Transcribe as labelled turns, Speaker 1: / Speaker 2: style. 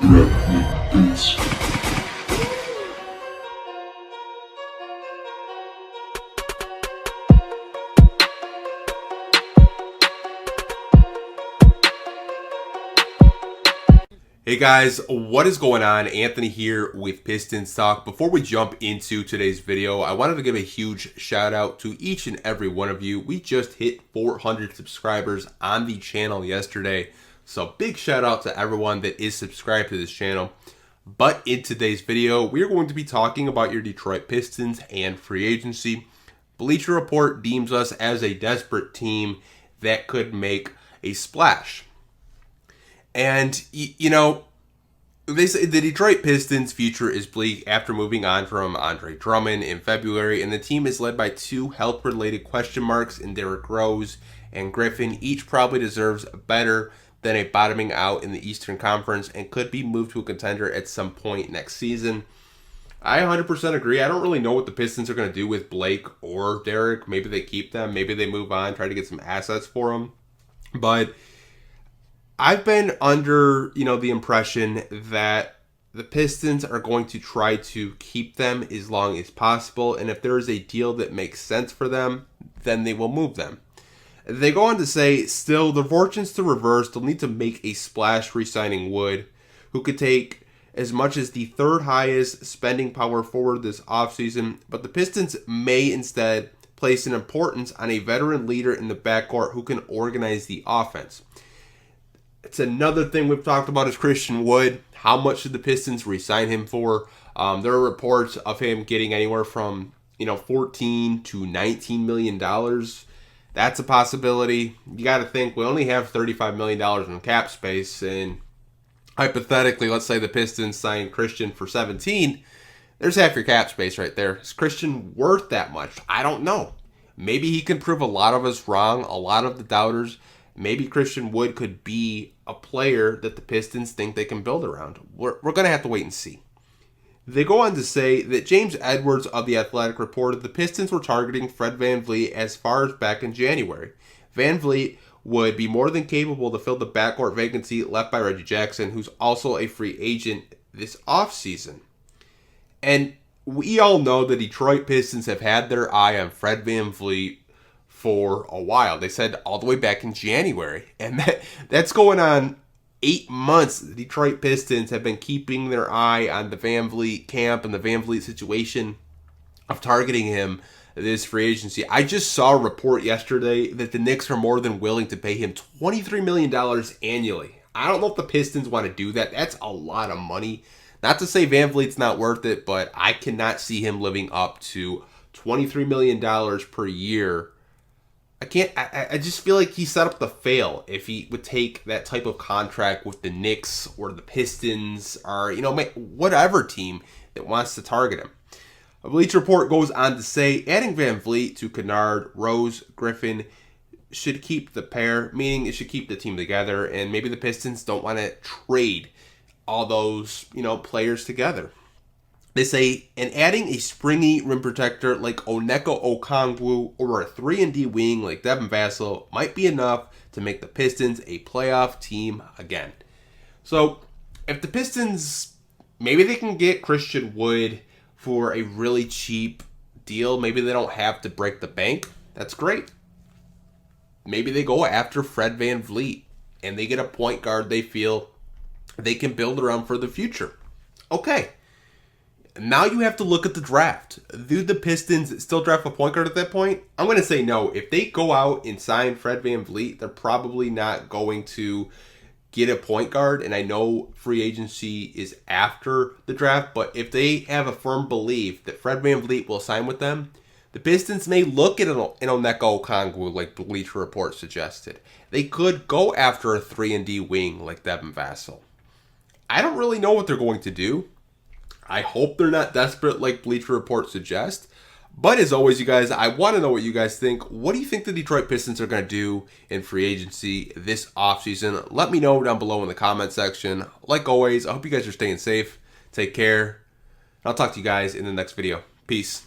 Speaker 1: Hey guys, what is going on? Anthony here with Pistons Talk. Before we jump into today's video, I wanted to give a huge shout out to each and every one of you. We just hit 400 subscribers on the channel yesterday. So big shout out to everyone that is subscribed to this channel. But in today's video, we are going to be talking about your Detroit Pistons and free agency. Bleacher Report deems us as a desperate team that could make a splash. And, you know, they say the Detroit Pistons' future is bleak after moving on from Andre Drummond in February, and the team is led by two health-related question marks in Derrick Rose and Griffin. Each probably deserves better than a bottoming out in the Eastern Conference and could be moved to a contender at some point next season. I 100% agree. I don't really know what the Pistons are going to do with Blake or Derrick. Maybe they keep them. Maybe they move on, try to get some assets for them. But I've been under, the impression that the Pistons are going to try to keep them as long as possible, and if there is a deal that makes sense for them, then they will move them. They go on to say, still, the fortunes to reverse, they'll need to make a splash re-signing Wood, who could take as much as the third highest spending power forward this offseason, but the Pistons may instead place an importance on a veteran leader in the backcourt who can organize the offense. It's another thing we've talked about is Christian Wood. How much did the Pistons re-sign him for? There are reports of him getting anywhere from, $14 to $19 million. That's a possibility. You got to think we only have $35 million in cap space, and hypothetically, let's say the Pistons sign Christian for 17. There's half your cap space right there. Is Christian worth that much? I don't know. Maybe he can prove a lot of us wrong, a lot of the doubters. Maybe Christian Wood could be a player that the Pistons think they can build around. We're going to have to wait and see. They go on to say that James Edwards of The Athletic reported the Pistons were targeting Fred VanVleet as far as back in January. VanVleet would be more than capable to fill the backcourt vacancy left by Reggie Jackson, who's also a free agent this offseason. And we all know the Detroit Pistons have had their eye on Fred VanVleet for a while. They said all the way back in January. And that's going on 8 months. The Detroit Pistons have been keeping their eye on the VanVleet camp and the VanVleet situation of targeting him this free agency. I just saw a report yesterday that the Knicks are more than willing to pay him $23 million annually. I don't know if the Pistons want to do that. That's a lot of money. Not to say VanVleet's not worth it, but I cannot see him living up to $23 million per year. I just feel like he's set up to fail if he would take that type of contract with the Knicks or the Pistons or, whatever team that wants to target him. A Bleacher Report goes on to say, adding VanVleet to Kennard, Rose, Griffin should keep the pair, meaning it should keep the team together, and maybe the Pistons don't want to trade all those, players together. They say, and adding a springy rim protector like Onyeka Okongwu or a 3-and-D wing like Devin Vassell might be enough to make the Pistons a playoff team again. So, if the Pistons, maybe they can get Christian Wood for a really cheap deal. Maybe they don't have to break the bank. That's great. Maybe they go after Fred VanVleet and they get a point guard they feel they can build around for the future. Okay. Now you have to look at the draft. Do the Pistons still draft a point guard at that point? I'm going to say no. If they go out and sign Fred VanVleet, they're probably not going to get a point guard. And I know free agency is after the draft, but if they have a firm belief that Fred VanVleet will sign with them, the Pistons may look at an Onyeka Okongwu like Bleacher Report suggested. They could go after a 3-and-D wing like Devin Vassell. I don't really know what they're going to do. I hope they're not desperate like Bleacher Report suggests. But as always, you guys, I want to know what you guys think. What do you think the Detroit Pistons are going to do in free agency this offseason? Let me know down below in the comment section. Like always, I hope you guys are staying safe. Take care. I'll talk to you guys in the next video. Peace.